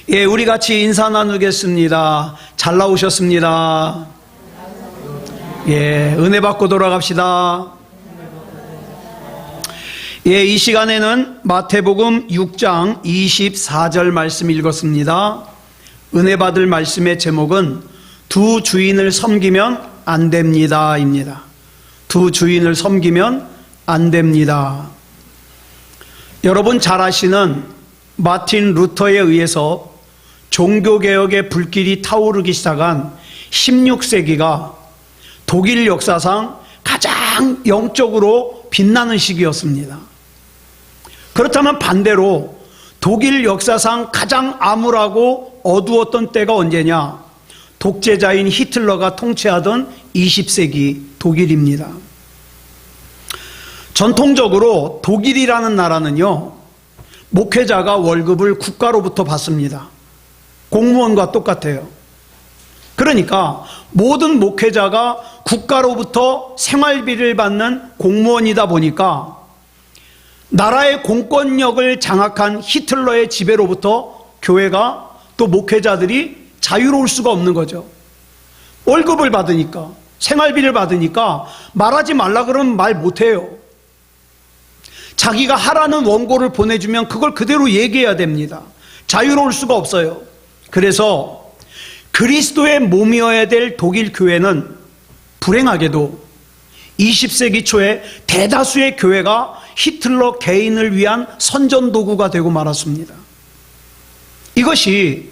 예, 우리 같이 인사 나누겠습니다. 잘 나오셨습니다. 예, 은혜 받고 돌아갑시다. 예, 이 시간에는 마태복음 6장 24절 말씀 읽었습니다. 은혜 받을 말씀의 제목은 두 주인을 섬기면 안 됩니다 입니다. 두 주인을 섬기면 안 됩니다. 여러분 잘 아시는 마틴 루터에 의해서 종교개혁의 불길이 타오르기 시작한 16세기가 독일 역사상 가장 영적으로 빛나는 시기였습니다. 그렇다면 반대로 독일 역사상 가장 암울하고 어두웠던 때가 언제냐? 독재자인 히틀러가 통치하던 20세기 독일입니다. 전통적으로 독일이라는 나라는요, 목회자가 월급을 국가로부터 받습니다. 공무원과 똑같아요. 그러니까 모든 목회자가 국가로부터 생활비를 받는 공무원이다 보니까 나라의 공권력을 장악한 히틀러의 지배로부터 교회가 또 목회자들이 자유로울 수가 없는 거죠. 월급을 받으니까, 생활비를 받으니까 말하지 말라 그러면 말 못해요. 자기가 하라는 원고를 보내주면 그걸 그대로 얘기해야 됩니다. 자유로울 수가 없어요. 그래서 그리스도의 몸이어야 될 독일 교회는 불행하게도 20세기 초에 대다수의 교회가 히틀러 개인을 위한 선전도구가 되고 말았습니다. 이것이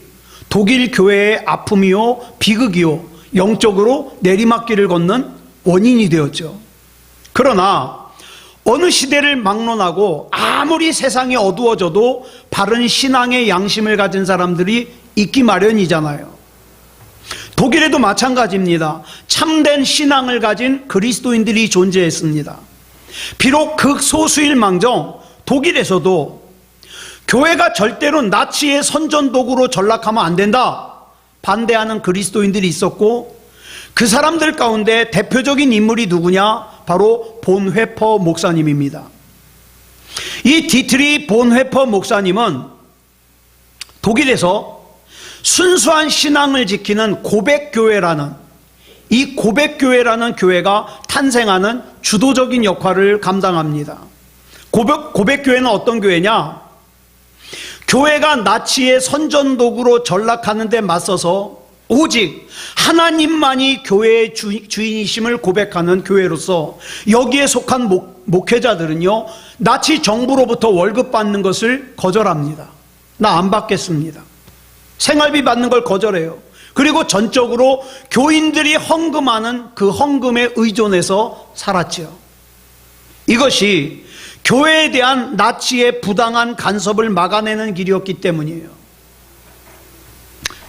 독일 교회의 아픔이요, 비극이요, 영적으로 내리막길을 걷는 원인이 되었죠. 그러나 어느 시대를 막론하고 아무리 세상이 어두워져도 바른 신앙의 양심을 가진 사람들이 있기 마련이잖아요. 독일에도 마찬가지입니다. 참된 신앙을 가진 그리스도인들이 존재했습니다. 비록 극소수일망정 독일에서도 교회가 절대로 나치의 선전도구로 전락하면 안 된다 반대하는 그리스도인들이 있었고, 그 사람들 가운데 대표적인 인물이 누구냐? 바로 본회퍼 목사님입니다. 이 디트리 본회퍼 목사님은 독일에서 순수한 신앙을 지키는 고백교회라는, 이 고백교회라는 교회가 탄생하는 주도적인 역할을 감당합니다. 고백교회는 어떤 교회냐? 교회가 나치의 선전도구로 전락하는 데 맞서서 오직 하나님만이 교회의 주인이심을 고백하는 교회로서 여기에 속한 목회자들은요, 나치 정부로부터 월급 받는 것을 거절합니다. 나 안 받겠습니다. 생활비 받는 걸 거절해요. 그리고 전적으로 교인들이 헌금하는 그 헌금에 의존해서 살았죠. 이것이 교회에 대한 나치의 부당한 간섭을 막아내는 길이었기 때문이에요.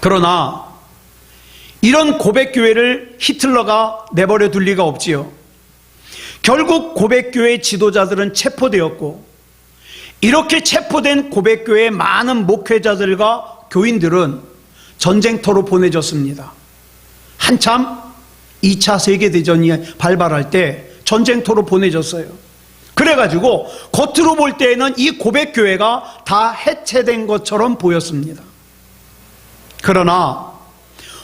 그러나 이런 고백교회를 히틀러가 내버려 둘 리가 없지요. 결국 고백교회 지도자들은 체포되었고, 이렇게 체포된 고백교회의 많은 목회자들과 교인들은 전쟁터로 보내졌습니다. 한참 2차 세계대전이 발발할 때 전쟁터로 보내졌어요. 그래가지고 겉으로 볼 때에는 이 고백교회가 다 해체된 것처럼 보였습니다. 그러나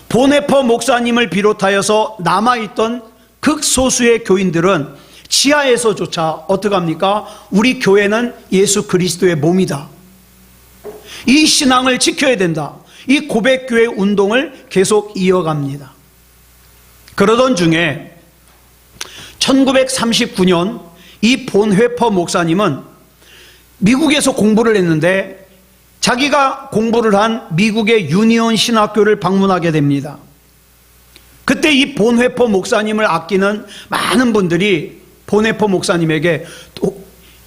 본회퍼 목사님을 비롯하여서 남아있던 극소수의 교인들은 지하에서조차 어떻게 합니까? 우리 교회는 예수 그리스도의 몸이다, 이 신앙을 지켜야 된다, 이 고백교회 운동을 계속 이어갑니다. 그러던 중에 1939년 이 본회퍼 목사님은 미국에서 공부를 했는데 자기가 공부를 한 미국의 유니온 신학교를 방문하게 됩니다. 그때 이 본회퍼 목사님을 아끼는 많은 분들이 본회퍼 목사님에게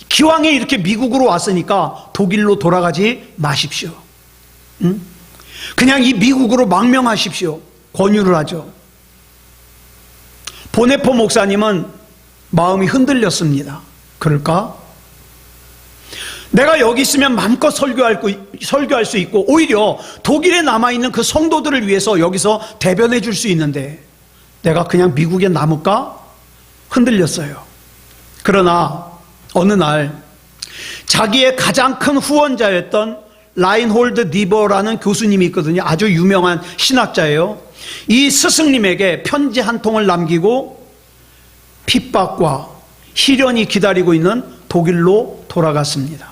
기왕에 이렇게 미국으로 왔으니까 독일로 돌아가지 마십시오. 그냥 이 미국으로 망명하십시오. 권유를 하죠. 본회퍼 목사님은 마음이 흔들렸습니다. 그럴까? 내가 여기 있으면 마음껏 설교할 수 있고, 오히려 독일에 남아있는 그 성도들을 위해서 여기서 대변해 줄 수 있는데 내가 그냥 미국에 남을까? 흔들렸어요. 그러나 어느 날 자기의 가장 큰 후원자였던 라인홀드 니버라는 교수님이 있거든요. 아주 유명한 신학자예요. 이 스승님에게 편지 한 통을 남기고 핍박과 희련이 기다리고 있는 독일로 돌아갔습니다.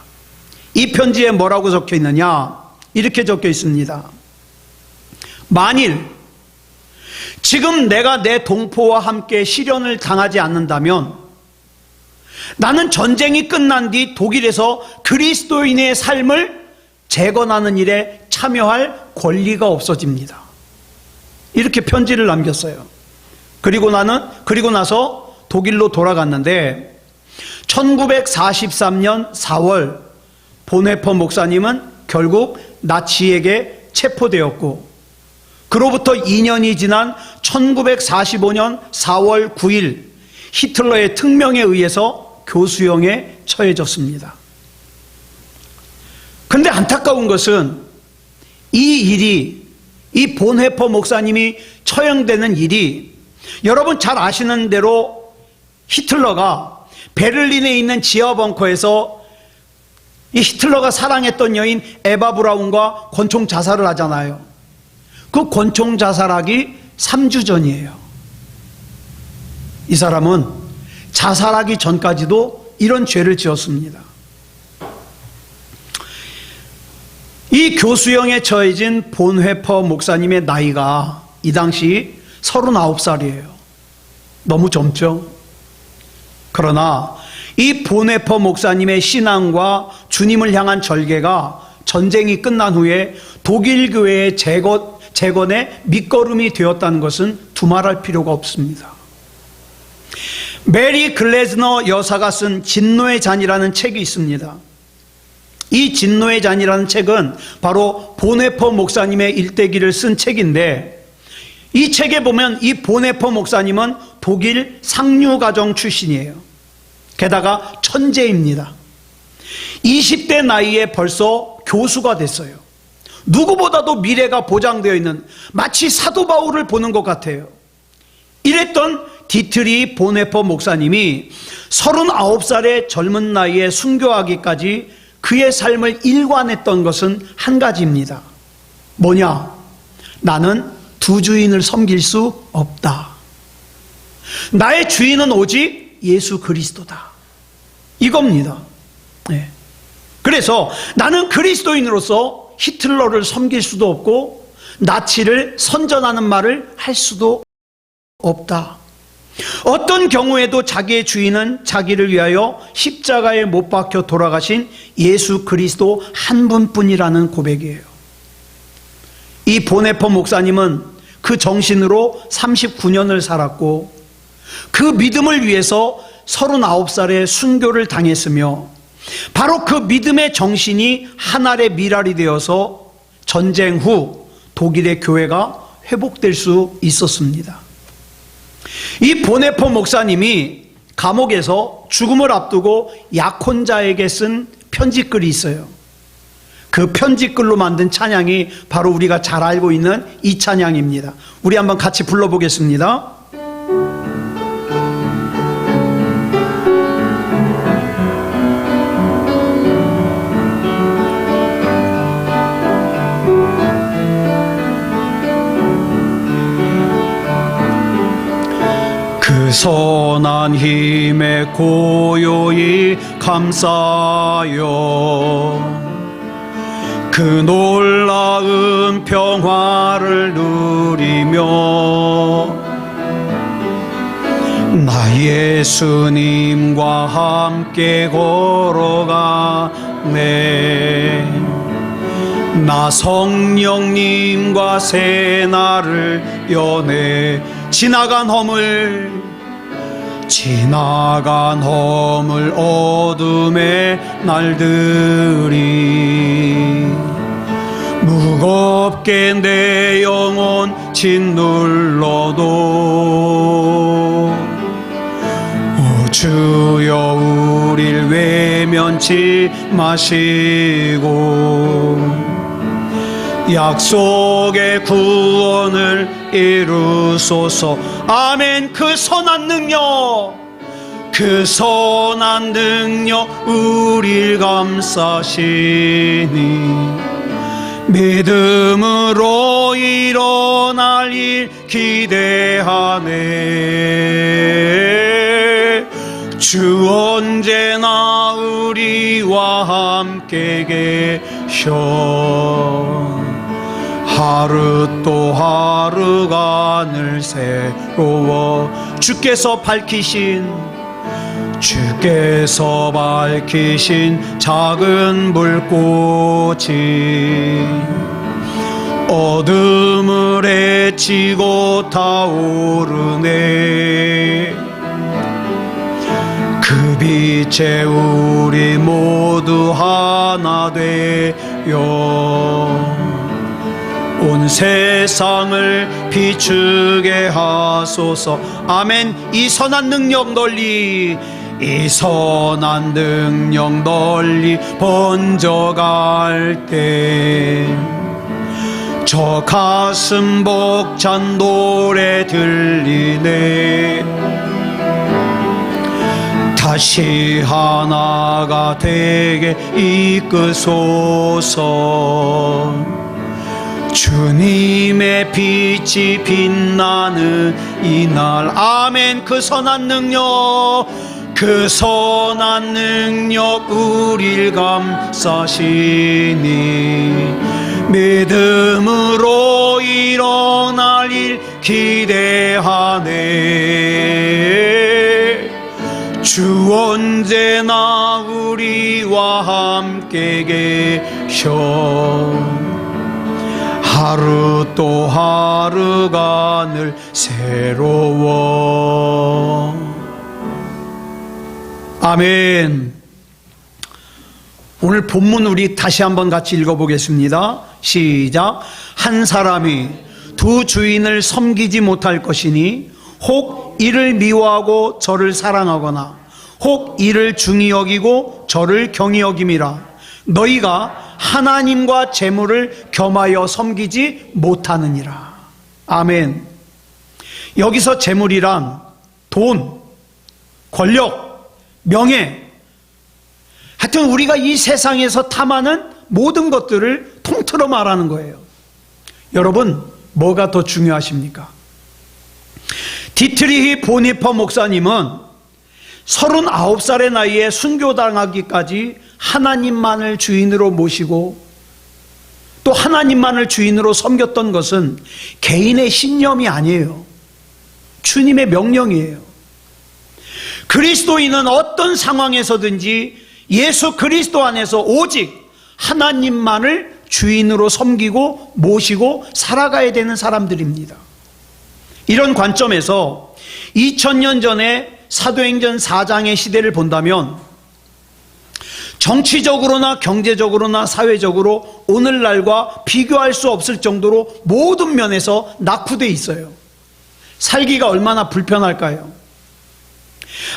이 편지에 뭐라고 적혀 있느냐? 이렇게 적혀 있습니다. 만일 지금 내가 내 동포와 함께 시련을 당하지 않는다면 나는 전쟁이 끝난 뒤 독일에서 그리스도인의 삶을 재건하는 일에 참여할 권리가 없어집니다. 이렇게 편지를 남겼어요. 그리고 나서 독일로 돌아갔는데 1943년 4월 보네퍼 목사님은 결국 나치에게 체포되었고, 그로부터 2년이 지난 1945년 4월 9일 히틀러의 특명에 의해서 교수형에 처해졌습니다. 그런데 안타까운 것은 이 본헤퍼 목사님이 처형되는 일이, 여러분 잘 아시는 대로 히틀러가 베를린에 있는 지하 벙커에서 이 히틀러가 사랑했던 여인 에바 브라운과 권총 자살을 하잖아요. 그 권총 자살하기 3주 전이에요. 이 사람은 자살하기 전까지도 이런 죄를 지었습니다. 이 교수형에 처해진 본헤퍼 목사님의 나이가 이 당시 39살이에요. 너무 젊죠? 그러나 이 본헤퍼 목사님의 신앙과 주님을 향한 절개가 전쟁이 끝난 후에 독일 교회의 재건의 밑거름이 되었다는 것은 두말할 필요가 없습니다. 메리 글래즈너 여사가 쓴 진노의 잔이라는 책이 있습니다. 이 진노의 잔이라는 책은 바로 본헤퍼 목사님의 일대기를 쓴 책인데, 이 책에 보면 이 본헤퍼 목사님은 독일 상류가정 출신이에요. 게다가 천재입니다. 20대 나이에 벌써 교수가 됐어요. 누구보다도 미래가 보장되어 있는, 마치 사도 바울을 보는 것 같아요. 이랬던 디트리 본헤퍼 목사님이 39살의 젊은 나이에 순교하기까지 그의 삶을 일관했던 것은 한 가지입니다. 뭐냐? 나는 두 주인을 섬길 수 없다. 나의 주인은 오직 예수 그리스도다. 이겁니다. 네. 그래서 나는 그리스도인으로서 히틀러를 섬길 수도 없고 나치를 선전하는 말을 할 수도 없다. 어떤 경우에도 자기의 주인은 자기를 위하여 십자가에 못 박혀 돌아가신 예수 그리스도 한 분뿐이라는 고백이에요. 이 본헤퍼 목사님은 그 정신으로 39년을 살았고, 그 믿음을 위해서 39살에 순교를 당했으며, 바로 그 믿음의 정신이 하늘의 미랄이 되어서 전쟁 후 독일의 교회가 회복될 수 있었습니다. 이 본헤퍼 목사님이 감옥에서 죽음을 앞두고 약혼자에게 쓴 편지글이 있어요. 그 편지글로 만든 찬양이 바로 우리가 잘 알고 있는 이 찬양입니다. 우리 한번 같이 불러보겠습니다. 그 선한 힘에 고요히 감싸여 그 놀라운 평화를 누리며 나 예수님과 함께 걸어가네. 나 성령님과 새 날을 여네. 지나간 허물 어둠의 날들이 무겁게 내 영혼 짓눌러도 오 주여 우릴 외면치 마시고 약속의 구원을 이루소서. 아멘. 그 선한 능력, 그 그 선한 능력 우릴 감싸시니 믿음으로 일어날 일 기대하네. 주 언제나 우리와 함께 계셔. 하루 또 하루가 늘 새로워. 주께서 밝히신 작은 불꽃이 어둠을 헤치고 타오르네. 그 빛에 우리 모두 하나 되어 온 세상을 비추게 하소서. 아멘. 이 선한 능력 널리 번져갈 때 저 가슴 벅찬 노래 들리네. 다시 하나가 되게 이끄소서. 주님의 빛이 빛나는 이날. 아멘. 그 선한 능력 우릴 감싸시니 믿음으로 일어날 일 기대하네. 주 언제나 우리와 함께 계셔. 하루 또 하루가 늘 새로워. 아멘. 오늘 본문 우리 다시 한번 같이 읽어보겠습니다. 시작. 한 사람이 두 주인을 섬기지 못할 것이니 혹 이를 미워하고 저를 사랑하거나 혹 이를 중히 여기고 저를 경히 여김이라. 너희가 하나님과 재물을 겸하여 섬기지 못하느니라. 아멘. 여기서 재물이란 돈, 권력, 명예, 하여튼 우리가 이 세상에서 탐하는 모든 것들을 통틀어 말하는 거예요. 여러분, 뭐가 더 중요하십니까? 디트리히 보니퍼 목사님은 39살의 나이에 순교당하기까지 하나님만을 주인으로 모시고 또 하나님만을 주인으로 섬겼던 것은 개인의 신념이 아니에요. 주님의 명령이에요. 그리스도인은 어떤 상황에서든지 예수 그리스도 안에서 오직 하나님만을 주인으로 섬기고 모시고 살아가야 되는 사람들입니다. 이런 관점에서 2000년 전에 사도행전 4장의 시대를 본다면 정치적으로나 경제적으로나 사회적으로 오늘날과 비교할 수 없을 정도로 모든 면에서 낙후되어 있어요. 살기가 얼마나 불편할까요?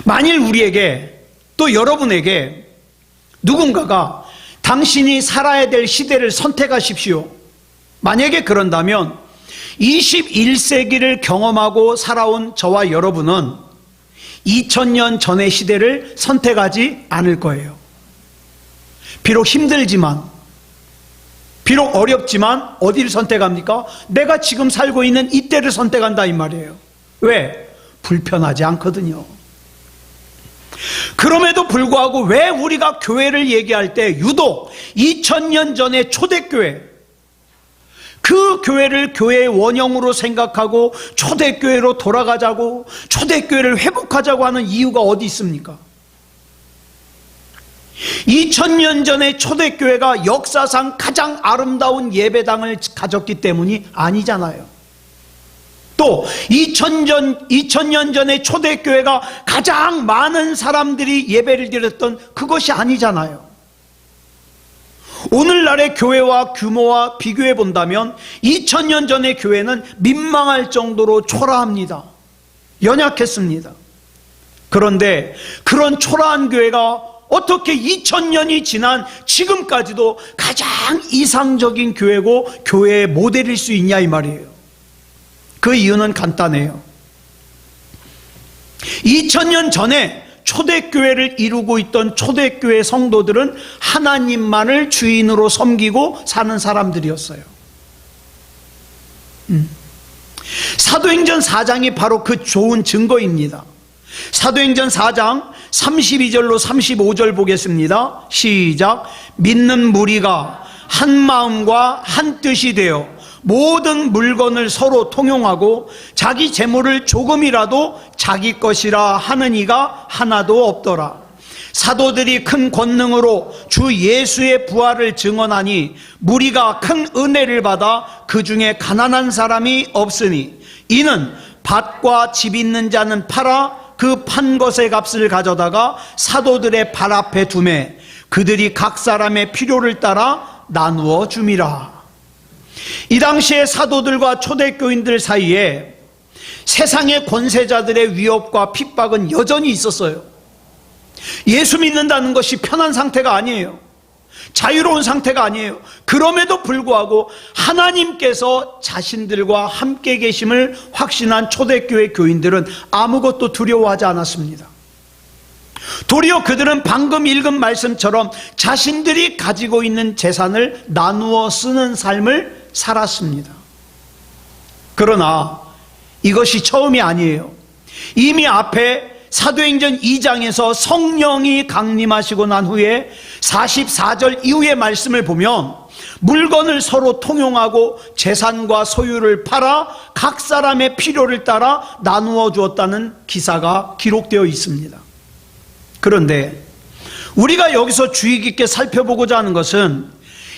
만일 우리에게 또 여러분에게 누군가가 당신이 살아야 될 시대를 선택하십시오. 만약에 그런다면 21세기를 경험하고 살아온 저와 여러분은 2000년 전의 시대를 선택하지 않을 거예요. 비록 힘들지만, 비록 어렵지만 어디를 선택합니까? 내가 지금 살고 있는 이때를 선택한다 이 말이에요. 왜? 불편하지 않거든요. 그럼에도 불구하고 왜 우리가 교회를 얘기할 때 유독 2000년 전의 초대교회, 그 교회를 교회의 원형으로 생각하고 초대교회로 돌아가자고, 초대교회를 회복하자고 하는 이유가 어디 있습니까? 2000년 전의 초대교회가 역사상 가장 아름다운 예배당을 가졌기 때문이 아니잖아요. 또 2000년 전의 초대교회가 가장 많은 사람들이 예배를 드렸던 그것이 아니잖아요. 오늘날의 교회와 규모와 비교해 본다면 2000년 전의 교회는 민망할 정도로 초라합니다. 연약했습니다. 그런데 그런 초라한 교회가 어떻게 2000년이 지난 지금까지도 가장 이상적인 교회고 교회의 모델일 수 있냐 이 말이에요. 그 이유는 간단해요. 2000년 전에 초대교회를 이루고 있던 초대교회 성도들은 하나님만을 주인으로 섬기고 사는 사람들이었어요. 사도행전 4장이 바로 그 좋은 증거입니다. 사도행전 4장 32절로 35절 보겠습니다. 시작. 믿는 무리가 한 마음과 한 뜻이 되어 모든 물건을 서로 통용하고 자기 재물을 조금이라도 자기 것이라 하는 이가 하나도 없더라. 사도들이 큰 권능으로 주 예수의 부활을 증언하니 무리가 큰 은혜를 받아 그 중에 가난한 사람이 없으니 이는 밭과 집 있는 자는 팔아 그 판 것의 값을 가져다가 사도들의 발 앞에 두매 그들이 각 사람의 필요를 따라 나누어 줌이라. 이 당시에 사도들과 초대교인들 사이에 세상의 권세자들의 위협과 핍박은 여전히 있었어요. 예수 믿는다는 것이 편한 상태가 아니에요. 자유로운 상태가 아니에요. 그럼에도 불구하고 하나님께서 자신들과 함께 계심을 확신한 초대교회 교인들은 아무것도 두려워하지 않았습니다. 도리어 그들은 방금 읽은 말씀처럼 자신들이 가지고 있는 재산을 나누어 쓰는 삶을 살았습니다. 그러나 이것이 처음이 아니에요. 이미 앞에 사도행전 2장에서 성령이 강림하시고 난 후에 44절 이후의 말씀을 보면 물건을 서로 통용하고 재산과 소유를 팔아 각 사람의 필요를 따라 나누어 주었다는 기사가 기록되어 있습니다. 그런데 우리가 여기서 주의 깊게 살펴보고자 하는 것은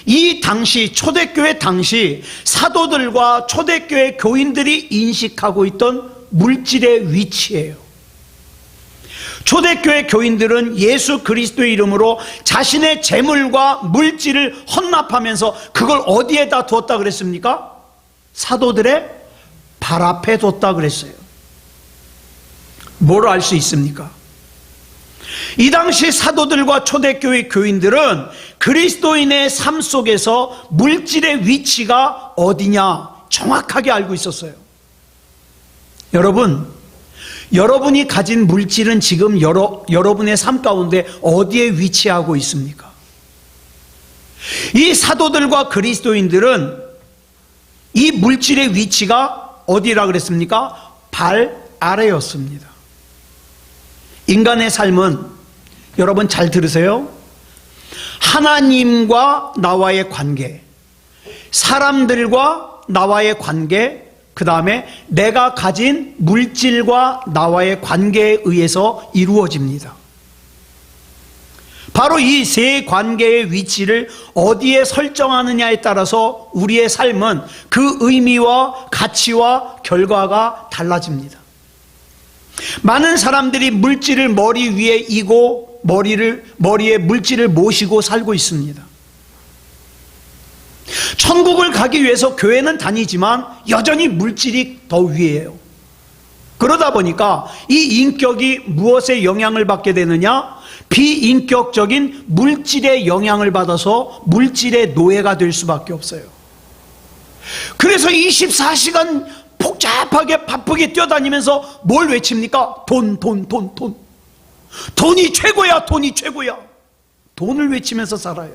이 당시 초대교회 당시 사도들과 초대교회 교인들이 인식하고 있던 물질의 위치예요. 초대교회 교인들은 예수 그리스도의 이름으로 자신의 재물과 물질을 헌납하면서 그걸 어디에다 두었다 그랬습니까? 사도들의 발 앞에 뒀다 그랬어요. 뭘 알 수 있습니까? 이 당시 사도들과 초대교회 교인들은 그리스도인의 삶 속에서 물질의 위치가 어디냐 정확하게 알고 있었어요. 여러분이 가진 물질은 지금 여러분의 삶 가운데 어디에 위치하고 있습니까? 이 사도들과 그리스도인들은 이 물질의 위치가 어디라 그랬습니까? 발 아래였습니다. 인간의 삶은 여러분 잘 들으세요. 하나님과 나와의 관계, 사람들과 나와의 관계, 그 다음에 내가 가진 물질과 나와의 관계에 의해서 이루어집니다. 바로 이 세 관계의 위치를 어디에 설정하느냐에 따라서 우리의 삶은 그 의미와 가치와 결과가 달라집니다. 많은 사람들이 물질을 머리 위에 이고 머리에 물질을 모시고 살고 있습니다. 천국을 가기 위해서 교회는 다니지만 여전히 물질이 더 위에요. 그러다 보니까 이 인격이 무엇에 영향을 받게 되느냐? 비인격적인 물질의 영향을 받아서 물질의 노예가 될 수밖에 없어요. 그래서 24시간 복잡하게 바쁘게 뛰어다니면서 뭘 외칩니까? 돈. 돈이 최고야, 돈이 최고야. 돈을 외치면서 살아요.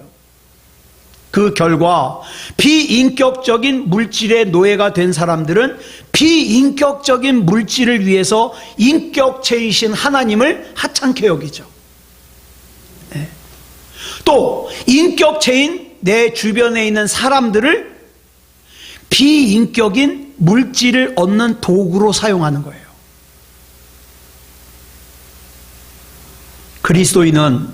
그 결과 비인격적인 물질의 노예가 된 사람들은 비인격적인 물질을 위해서 인격체이신 하나님을 하찮게 여기죠. 또 인격체인 내 주변에 있는 사람들을 비인격인 물질을 얻는 도구로 사용하는 거예요. 그리스도인은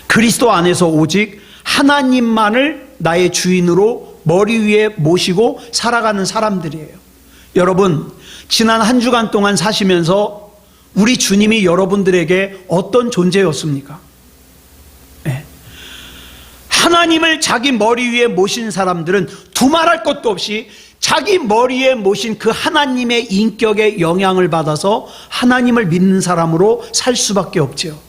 그리스도 안에서 오직 하나님만을 나의 주인으로 머리 위에 모시고 살아가는 사람들이에요. 여러분, 지난 한 주간 동안 사시면서 우리 주님이 여러분들에게 어떤 존재였습니까? 네. 하나님을 자기 머리 위에 모신 사람들은 두말할 것도 없이 자기 머리에 모신 그 하나님의 인격에 영향을 받아서 하나님을 믿는 사람으로 살 수밖에 없죠.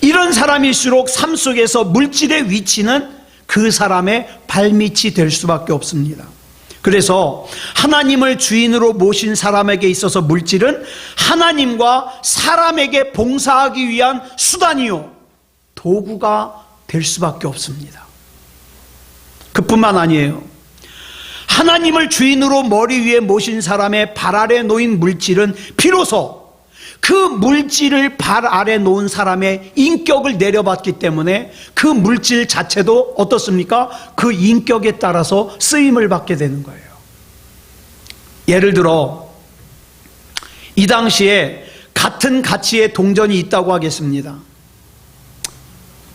이런 사람일수록 삶 속에서 물질의 위치는 그 사람의 발밑이 될 수밖에 없습니다. 그래서 하나님을 주인으로 모신 사람에게 있어서 물질은 하나님과 사람에게 봉사하기 위한 수단이요, 도구가 될 수밖에 없습니다. 그뿐만 아니에요. 하나님을 주인으로 머리 위에 모신 사람의 발 아래 놓인 물질은 비로소 그 물질을 발 아래 놓은 사람의 인격을 내려받기 때문에 그 물질 자체도 어떻습니까? 그 인격에 따라서 쓰임을 받게 되는 거예요. 예를 들어 이 당시에 같은 가치의 동전이 있다고 하겠습니다.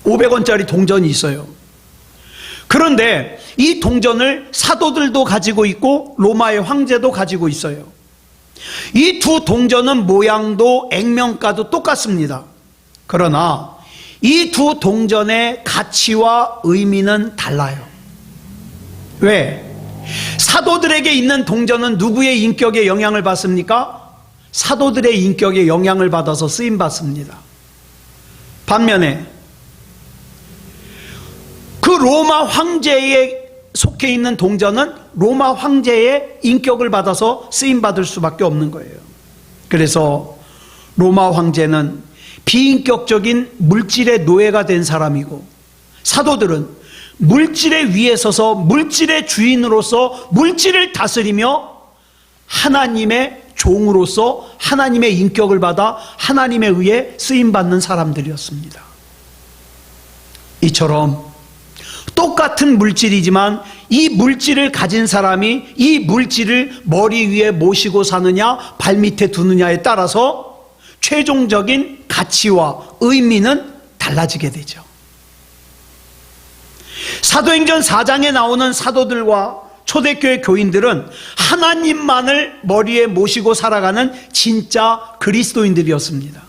500원짜리 동전이 있어요. 그런데 이 동전을 사도들도 가지고 있고 로마의 황제도 가지고 있어요. 이 두 동전은 모양도 액면가도 똑같습니다. 그러나 이 두 동전의 가치와 의미는 달라요. 왜? 사도들에게 있는 동전은 누구의 인격에 영향을 받습니까? 사도들의 인격에 영향을 받아서 쓰임받습니다. 반면에 그 로마 황제에 속해 있는 동전은 로마 황제의 인격을 받아서 쓰임받을 수밖에 없는 거예요. 그래서 로마 황제는 비인격적인 물질의 노예가 된 사람이고, 사도들은 물질의 위에 서서 물질의 주인으로서 물질을 다스리며 하나님의 종으로서 하나님의 인격을 받아 하나님에 의해 쓰임받는 사람들이었습니다. 이처럼 똑같은 물질이지만 이 물질을 가진 사람이 이 물질을 머리 위에 모시고 사느냐 발밑에 두느냐에 따라서 최종적인 가치와 의미는 달라지게 되죠. 사도행전 4장에 나오는 사도들과 초대교회 교인들은 하나님만을 머리에 모시고 살아가는 진짜 그리스도인들이었습니다.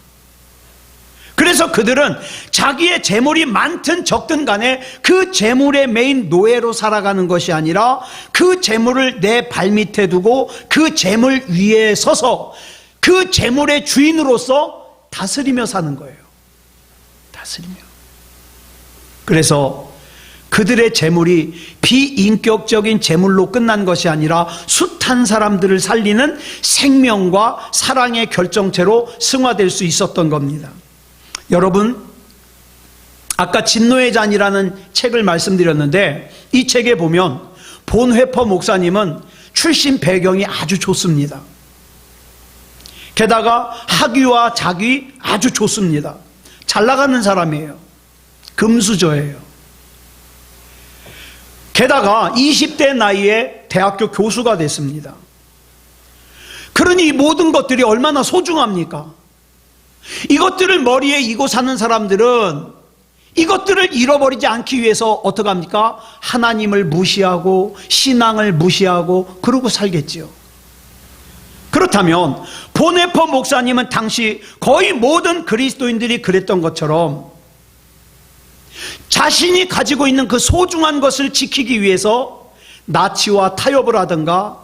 그래서 그들은 자기의 재물이 많든 적든 간에 그 재물의 메인 노예로 살아가는 것이 아니라 그 재물을 내 발밑에 두고 그 재물 위에 서서 그 재물의 주인으로서 다스리며 사는 거예요. 다스리며. 그래서 그들의 재물이 비인격적인 재물로 끝난 것이 아니라 숱한 사람들을 살리는 생명과 사랑의 결정체로 승화될 수 있었던 겁니다. 여러분, 아까 진노의 잔이라는 책을 말씀드렸는데 이 책에 보면 본회퍼 목사님은 출신 배경이 아주 좋습니다. 게다가 학위와 작위 아주 좋습니다. 잘 나가는 사람이에요. 금수저예요. 게다가 20대 나이에 대학교 교수가 됐습니다. 그러니 이 모든 것들이 얼마나 소중합니까? 이것들을 머리에 이고 사는 사람들은 이것들을 잃어버리지 않기 위해서 어떻게 합니까? 하나님을 무시하고 신앙을 무시하고 그러고 살겠지요. 그렇다면 본회퍼 목사님은 당시 거의 모든 그리스도인들이 그랬던 것처럼 자신이 가지고 있는 그 소중한 것을 지키기 위해서 나치와 타협을 하든가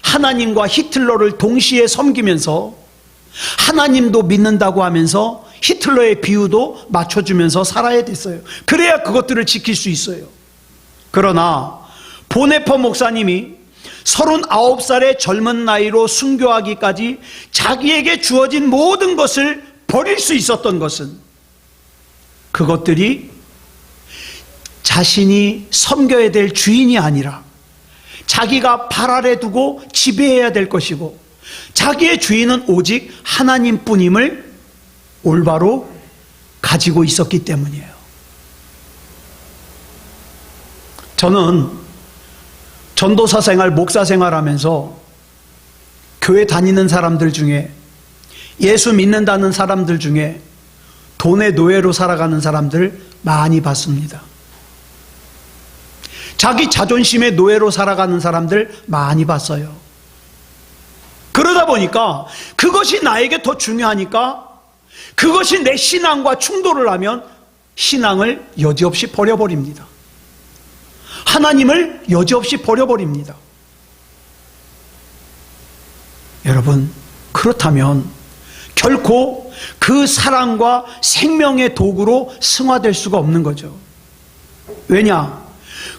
하나님과 히틀러를 동시에 섬기면서 하나님도 믿는다고 하면서 히틀러의 비유도 맞춰주면서 살아야 됐어요. 그래야 그것들을 지킬 수 있어요. 그러나 본회퍼 목사님이 39살의 젊은 나이로 순교하기까지 자기에게 주어진 모든 것을 버릴 수 있었던 것은 그것들이 자신이 섬겨야 될 주인이 아니라 자기가 발 아래 두고 지배해야 될 것이고 자기의 주인은 오직 하나님뿐임을 올바로 가지고 있었기 때문이에요. 저는 전도사 생활, 목사 생활하면서 교회 다니는 사람들 중에 예수 믿는다는 사람들 중에 돈의 노예로 살아가는 사람들 많이 봤습니다. 자기 자존심의 노예로 살아가는 사람들 많이 봤어요. 그러다 보니까 그것이 나에게 더 중요하니까 그것이 내 신앙과 충돌을 하면 신앙을 여지없이 버려버립니다. 하나님을 여지없이 버려버립니다. 여러분, 그렇다면 결코 그 사랑과 생명의 도구로 승화될 수가 없는 거죠. 왜냐?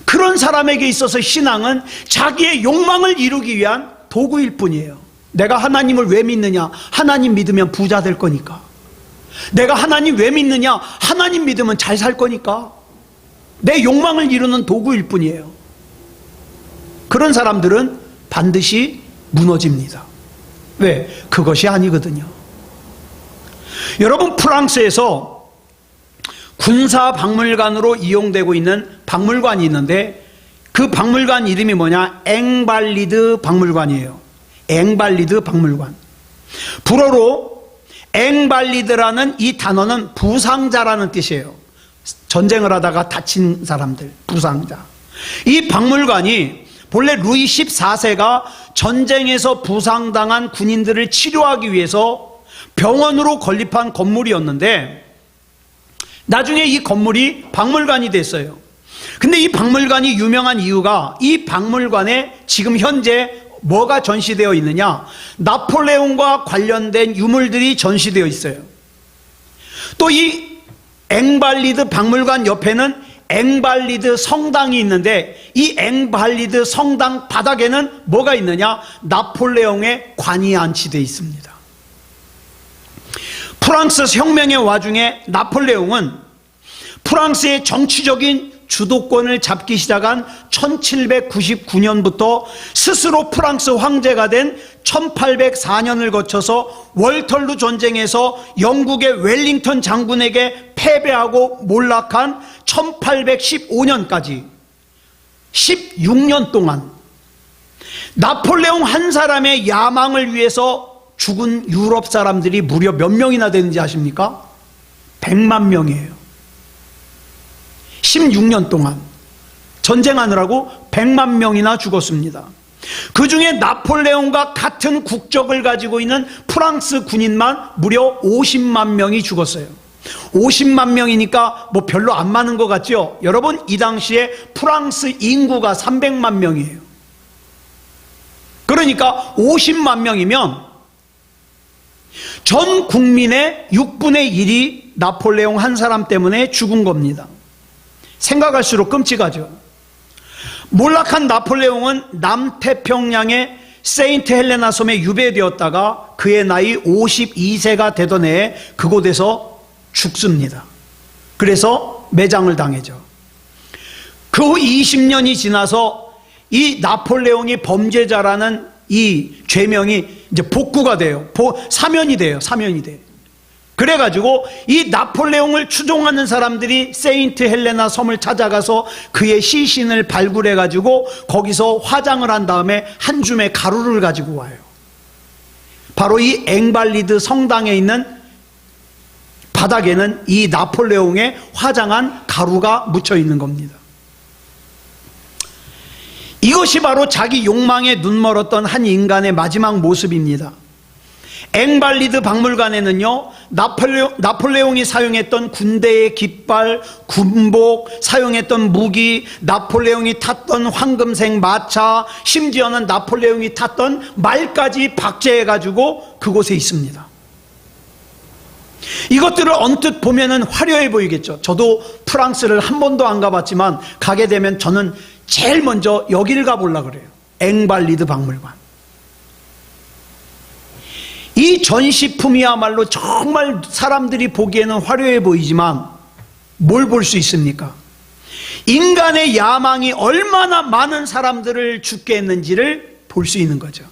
그런 사람에게 있어서 신앙은 자기의 욕망을 이루기 위한 도구일 뿐이에요. 내가 하나님을 왜 믿느냐? 하나님 믿으면 부자 될 거니까. 내가 하나님 왜 믿느냐? 하나님 믿으면 잘 살 거니까. 내 욕망을 이루는 도구일 뿐이에요. 그런 사람들은 반드시 무너집니다. 왜? 그것이 아니거든요. 여러분, 프랑스에서 군사박물관으로 이용되고 있는 박물관이 있는데 그 박물관 이름이 뭐냐? 앵발리드 박물관이에요. 앵발리드 박물관. 불어로 앵발리드라는 이 단어는 부상자라는 뜻이에요. 전쟁을 하다가 다친 사람들, 부상자. 이 박물관이 본래 루이 14세가 전쟁에서 부상당한 군인들을 치료하기 위해서 병원으로 건립한 건물이었는데 나중에 이 건물이 박물관이 됐어요. 근데 이 박물관이 유명한 이유가 이 박물관에 지금 현재 뭐가 전시되어 있느냐? 나폴레옹과 관련된 유물들이 전시되어 있어요. 또 이 앵발리드 박물관 옆에는 앵발리드 성당이 있는데 이 앵발리드 성당 바닥에는 뭐가 있느냐? 나폴레옹의 관이 안치되어 있습니다. 프랑스 혁명의 와중에 나폴레옹은 프랑스의 정치적인 주도권을 잡기 시작한 1799년부터 스스로 프랑스 황제가 된 1804년을 거쳐서 월털루 전쟁에서 영국의 웰링턴 장군에게 패배하고 몰락한 1815년까지 16년 동안 나폴레옹 한 사람의 야망을 위해서 죽은 유럽 사람들이 무려 몇 명이나 되는지 아십니까? 100만 명이에요. 16년 동안 전쟁하느라고 100만 명이나 죽었습니다. 그 중에 나폴레옹과 같은 국적을 가지고 있는 프랑스 군인만 무려 50만 명이 죽었어요. 50만 명이니까 뭐 별로 안 많은 것 같죠? 여러분, 이 당시에 프랑스 인구가 300만 명이에요. 그러니까 50만 명이면 전 국민의 6분의 1이 나폴레옹 한 사람 때문에 죽은 겁니다. 생각할수록 끔찍하죠. 몰락한 나폴레옹은 남태평양의 세인트 헬레나 섬에 유배되었다가 그의 나이 52세가 되던 해에 그곳에서 죽습니다. 그래서 매장을 당하죠. 그 후 20년이 지나서 이 나폴레옹이 범죄자라는 이 죄명이 이제 복구가 돼요. 사면이 돼요. 사면이 돼요. 그래가지고 이 나폴레옹을 추종하는 사람들이 세인트 헬레나 섬을 찾아가서 그의 시신을 발굴해가지고 거기서 화장을 한 다음에 한 줌의 가루를 가지고 와요. 바로 이 앵발리드 성당에 있는 바닥에는 이 나폴레옹의 화장한 가루가 묻혀 있는 겁니다. 이것이 바로 자기 욕망에 눈멀었던 한 인간의 마지막 모습입니다. 앵발리드 박물관에는요, 나폴레옹이 사용했던 군대의 깃발, 군복, 사용했던 무기, 나폴레옹이 탔던 황금색 마차, 심지어는 나폴레옹이 탔던 말까지 박제해가지고 그곳에 있습니다. 이것들을 언뜻 보면은 화려해 보이겠죠. 저도 프랑스를 한 번도 안 가봤지만 가게 되면 저는 제일 먼저 여기를 가보려고 그래요. 앵발리드 박물관. 이 전시품이야말로 정말 사람들이 보기에는 화려해 보이지만 뭘 볼 수 있습니까? 인간의 야망이 얼마나 많은 사람들을 죽게 했는지를 볼 수 있는 거죠.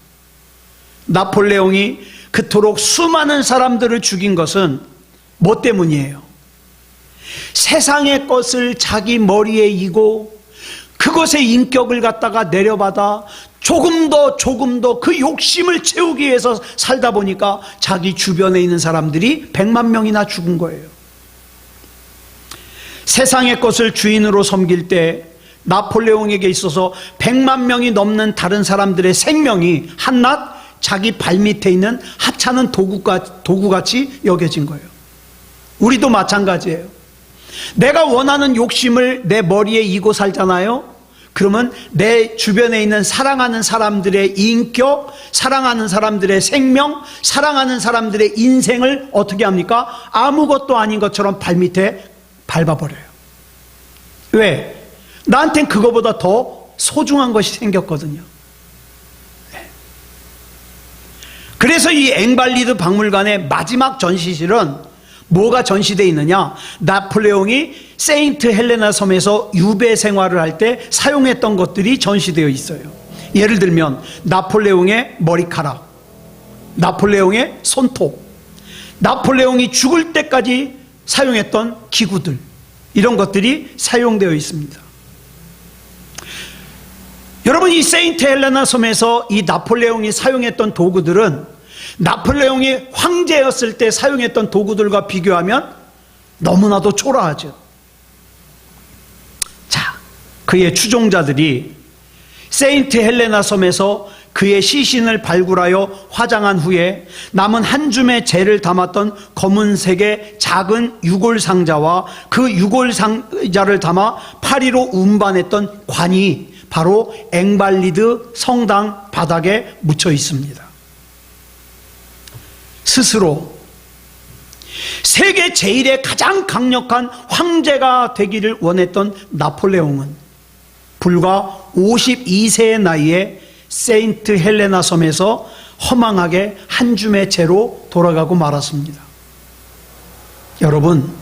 나폴레옹이 그토록 수많은 사람들을 죽인 것은 뭐 때문이에요? 세상의 것을 자기 머리에 이고 그것의 인격을 갖다가 내려받아 조금 더 그 욕심을 채우기 위해서 살다 보니까 자기 주변에 있는 사람들이 100만 명이나 죽은 거예요. 세상의 것을 주인으로 섬길 때 나폴레옹에게 있어서 100만 명이 넘는 다른 사람들의 생명이 한낱 자기 발밑에 있는 하찮은 도구같이 여겨진 거예요. 우리도 마찬가지예요. 내가 원하는 욕심을 내 머리에 이고 살잖아요. 그러면 내 주변에 있는 사랑하는 사람들의 인격, 사랑하는 사람들의 생명, 사랑하는 사람들의 인생을 어떻게 합니까? 아무것도 아닌 것처럼 발밑에 밟아버려요. 왜? 나한텐 그거보다 더 소중한 것이 생겼거든요. 그래서 이 앵발리드 박물관의 마지막 전시실은 뭐가 전시되어 있느냐? 나폴레옹이 세인트 헬레나 섬에서 유배 생활을 할 때 사용했던 것들이 전시되어 있어요. 예를 들면 나폴레옹의 머리카락, 나폴레옹의 손톱, 나폴레옹이 죽을 때까지 사용했던 기구들, 이런 것들이 사용되어 있습니다. 여러분, 이 세인트 헬레나 섬에서 이 나폴레옹이 사용했던 도구들은 나폴레옹이 황제였을 때 사용했던 도구들과 비교하면 너무나도 초라하죠. 자, 그의 추종자들이 세인트 헬레나 섬에서 그의 시신을 발굴하여 화장한 후에 남은 한 줌의 재를 담았던 검은색의 작은 유골 상자와 그 유골 상자를 담아 파리로 운반했던 관이 바로 앵발리드 성당 바닥에 묻혀 있습니다. 스스로 세계 제1의 가장 강력한 황제가 되기를 원했던 나폴레옹은 불과 52세의 나이에 세인트 헬레나 섬에서 허망하게 한 줌의 재로 돌아가고 말았습니다. 여러분,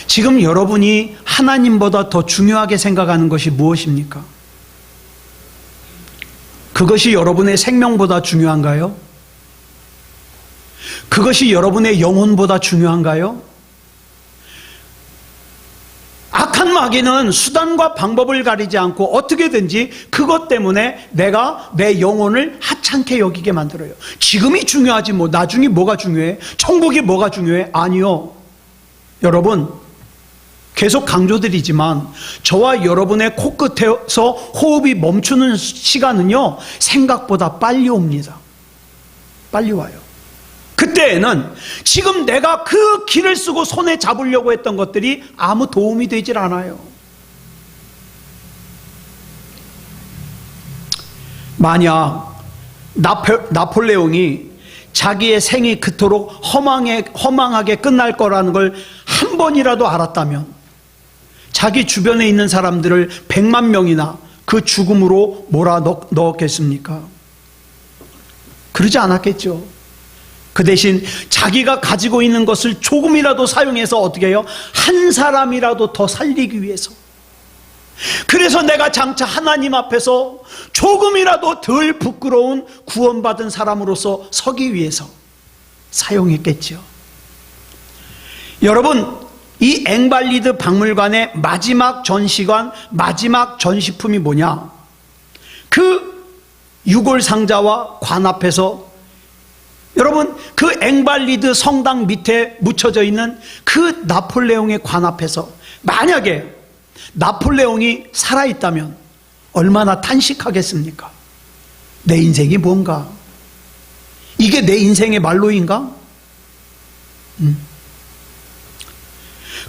지금 여러분이 하나님보다 더 중요하게 생각하는 것이 무엇입니까? 그것이 여러분의 생명보다 중요한가요? 그것이 여러분의 영혼보다 중요한가요? 악한 마귀는 수단과 방법을 가리지 않고 어떻게든지 그것 때문에 내가 내 영혼을 하찮게 여기게 만들어요. 지금이 중요하지 뭐 나중에 뭐가 중요해? 천국이 뭐가 중요해? 아니요. 여러분, 계속 강조드리지만 저와 여러분의 코끝에서 호흡이 멈추는 시간은요, 생각보다 빨리 옵니다. 빨리 와요. 그때에는 지금 내가 그 길을 쓰고 손에 잡으려고 했던 것들이 아무 도움이 되질 않아요. 만약 나폴레옹이 자기의 생이 그토록 허망하게 끝날 거라는 걸 한 번이라도 알았다면 자기 주변에 있는 사람들을 100만 명이나 그 죽음으로 몰아넣었겠습니까? 그러지 않았겠죠. 그 대신 자기가 가지고 있는 것을 조금이라도 사용해서 어떻게 해요? 한 사람이라도 더 살리기 위해서. 그래서 내가 장차 하나님 앞에서 조금이라도 덜 부끄러운 구원받은 사람으로서 서기 위해서 사용했겠죠. 여러분, 이 앵발리드 박물관의 마지막 전시관, 마지막 전시품이 뭐냐? 그 유골 상자와 관 앞에서 여러분, 그 앵발리드 성당 밑에 묻혀져 있는 그 나폴레옹의 관 앞에서 만약에 나폴레옹이 살아있다면 얼마나 탄식하겠습니까? 내 인생이 뭔가? 이게 내 인생의 말로인가?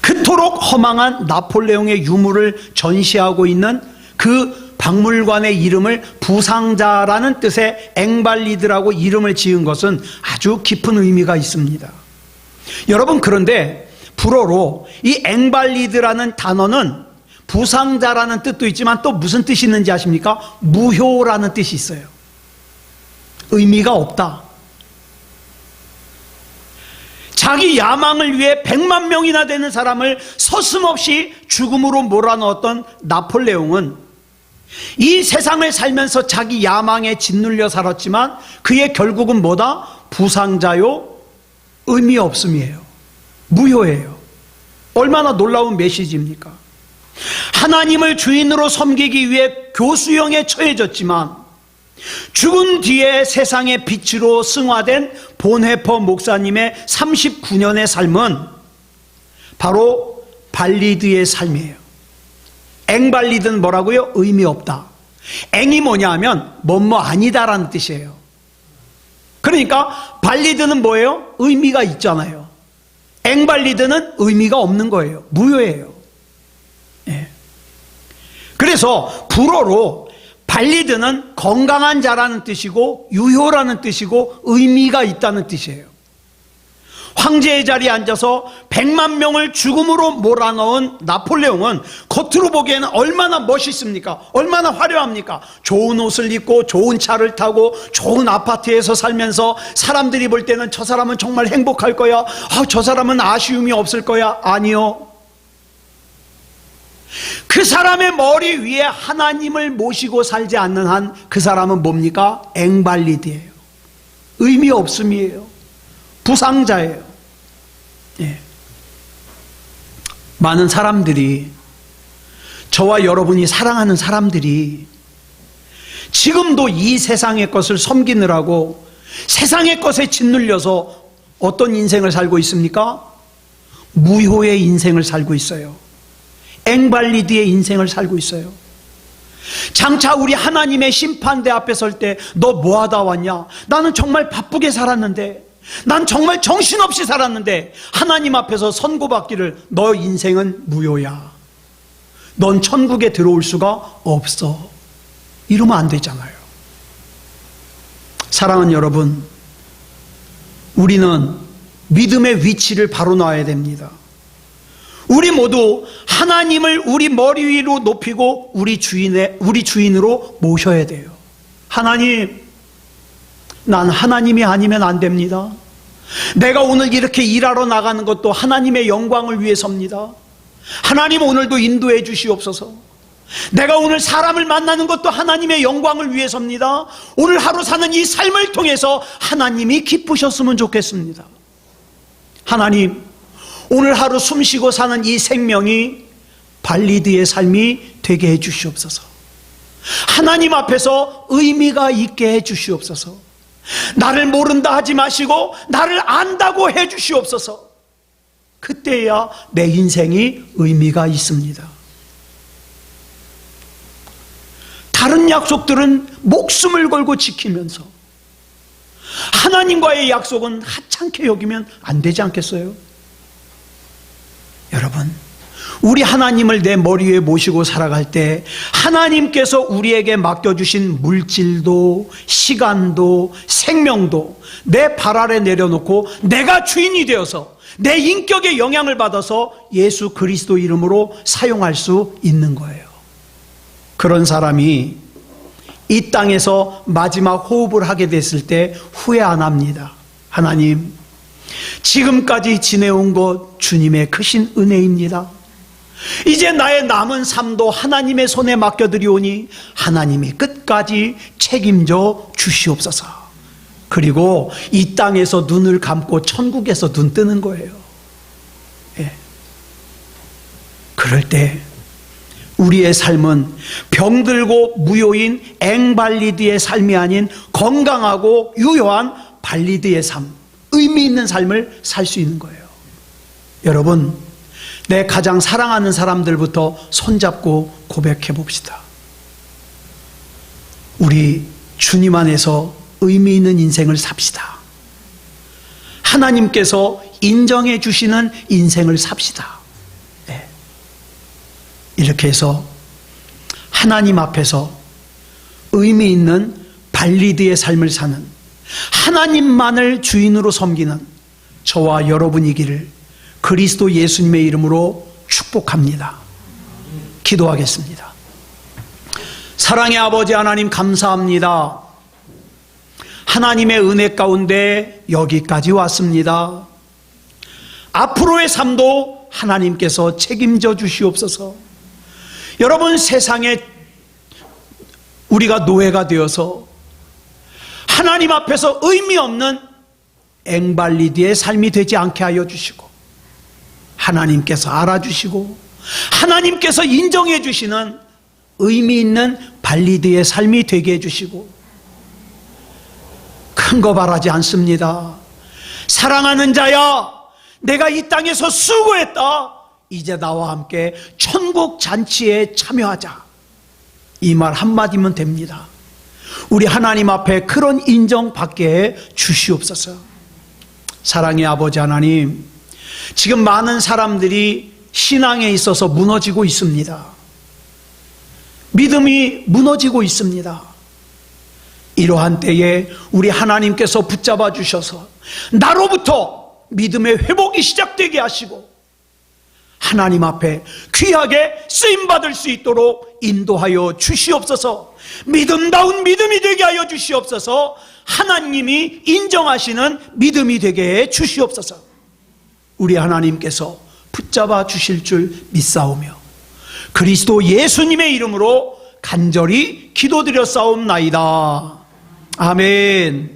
그토록 허망한 나폴레옹의 유물을 전시하고 있는 그 박물관의 이름을 부상자라는 뜻의 앵발리드라고 이름을 지은 것은 아주 깊은 의미가 있습니다. 여러분, 그런데 불어로 이 앵발리드라는 단어는 부상자라는 뜻도 있지만 또 무슨 뜻이 있는지 아십니까? 무효라는 뜻이 있어요. 의미가 없다. 자기 야망을 위해 100만 명이나 되는 사람을 서슴없이 죽음으로 몰아넣었던 나폴레옹은 이 세상을 살면서 자기 야망에 짓눌려 살았지만 그의 결국은 뭐다? 부상자요, 의미 없음이에요. 무효예요. 얼마나 놀라운 메시지입니까? 하나님을 주인으로 섬기기 위해 교수형에 처해졌지만 죽은 뒤에 세상의 빛으로 승화된 본헤퍼 목사님의 39년의 삶은 바로 발리드의 삶이에요. 앵발리드는 뭐라고요? 의미 없다. 앵이 뭐냐 하면 뭐뭐 아니다라는 뜻이에요. 그러니까 발리드는 뭐예요? 의미가 있잖아요. 앵발리드는 의미가 없는 거예요. 무효예요. 예. 그래서 불어로 발리드는 건강한 자라는 뜻이고 유효라는 뜻이고 의미가 있다는 뜻이에요. 황제의 자리에 앉아서 100만 명을 죽음으로 몰아넣은 나폴레옹은 겉으로 보기에는 얼마나 멋있습니까? 얼마나 화려합니까? 좋은 옷을 입고 좋은 차를 타고 좋은 아파트에서 살면서 사람들이 볼 때는 저 사람은 정말 행복할 거야. 저 사람은 아쉬움이 없을 거야. 아니요. 그 사람의 머리 위에 하나님을 모시고 살지 않는 한 그 사람은 뭡니까? 앵발리드예요. 의미 없음이에요. 부상자예요. 예. 많은 사람들이, 저와 여러분이 사랑하는 사람들이 지금도 이 세상의 것을 섬기느라고 세상의 것에 짓눌려서 어떤 인생을 살고 있습니까? 무효의 인생을 살고 있어요. 앵발리드의 인생을 살고 있어요. 장차 우리 하나님의 심판대 앞에 설 때 너 뭐 하다 왔냐? 나는 정말 바쁘게 살았는데, 난 정말 정신없이 살았는데, 하나님 앞에서 선고받기를 너 인생은 무효야. 넌 천국에 들어올 수가 없어. 이러면 안 되잖아요. 사랑하는 여러분, 우리는 믿음의 위치를 바로 놔야 됩니다. 우리 모두 하나님을 우리 머리 위로 높이고 우리 주인으로 모셔야 돼요. 하나님, 난 하나님이 아니면 안 됩니다. 내가 오늘 이렇게 일하러 나가는 것도 하나님의 영광을 위해서입니다. 하나님, 오늘도 인도해 주시옵소서. 내가 오늘 사람을 만나는 것도 하나님의 영광을 위해서입니다. 오늘 하루 사는 이 삶을 통해서 하나님이 기쁘셨으면 좋겠습니다. 하나님, 오늘 하루 숨쉬고 사는 이 생명이 발리드의 삶이 되게 해 주시옵소서. 하나님 앞에서 의미가 있게 해 주시옵소서. 나를 모른다 하지 마시고 나를 안다고 해 주시옵소서. 그때야 내 인생이 의미가 있습니다. 다른 약속들은 목숨을 걸고 지키면서 하나님과의 약속은 하찮게 여기면 안 되지 않겠어요? 여러분, 우리 하나님을 내 머리 위에 모시고 살아갈 때 하나님께서 우리에게 맡겨주신 물질도 시간도 생명도 내 발 아래 내려놓고 내가 주인이 되어서 내 인격에 영향을 받아서 예수 그리스도 이름으로 사용할 수 있는 거예요. 그런 사람이 이 땅에서 마지막 호흡을 하게 됐을 때 후회 안 합니다. 하나님, 지금까지 지내온 것 주님의 크신 은혜입니다. 이제 나의 남은 삶도 하나님의 손에 맡겨드리오니 하나님이 끝까지 책임져 주시옵소서. 그리고 이 땅에서 눈을 감고 천국에서 눈 뜨는 거예요. 예. 그럴 때 우리의 삶은 병들고 무효인 앵발리드의 삶이 아닌 건강하고 유효한 발리드의 삶, 의미 있는 삶을 살 수 있는 거예요. 여러분, 내 가장 사랑하는 사람들부터 손잡고 고백해 봅시다. 우리 주님 안에서 의미 있는 인생을 삽시다. 하나님께서 인정해 주시는 인생을 삽시다. 네. 이렇게 해서 하나님 앞에서 의미 있는 발리드의 삶을 사는, 하나님만을 주인으로 섬기는 저와 여러분이기를 그리스도 예수님의 이름으로 축복합니다. 기도하겠습니다. 사랑의 아버지 하나님, 감사합니다. 하나님의 은혜 가운데 여기까지 왔습니다. 앞으로의 삶도 하나님께서 책임져 주시옵소서. 여러분, 세상에 우리가 노예가 되어서 하나님 앞에서 의미 없는 앵발리드의 삶이 되지 않게 하여 주시고, 하나님께서 알아주시고 하나님께서 인정해 주시는 의미 있는 발리드의 삶이 되게 해주시고, 큰 거 바라지 않습니다. 사랑하는 자야, 내가 이 땅에서 수고했다. 이제 나와 함께 천국 잔치에 참여하자. 이 말 한마디면 됩니다. 우리 하나님 앞에 그런 인정받게 해 주시옵소서. 사랑의 아버지 하나님, 지금 많은 사람들이 신앙에 있어서 무너지고 있습니다. 믿음이 무너지고 있습니다. 이러한 때에 우리 하나님께서 붙잡아 주셔서 나로부터 믿음의 회복이 시작되게 하시고 하나님 앞에 귀하게 쓰임받을 수 있도록 인도하여 주시옵소서. 믿음다운 믿음이 되게 하여 주시옵소서. 하나님이 인정하시는 믿음이 되게 해 주시옵소서. 우리 하나님께서 붙잡아 주실 줄 믿사오며 그리스도 예수님의 이름으로 간절히 기도드렸사옵나이다. 아멘.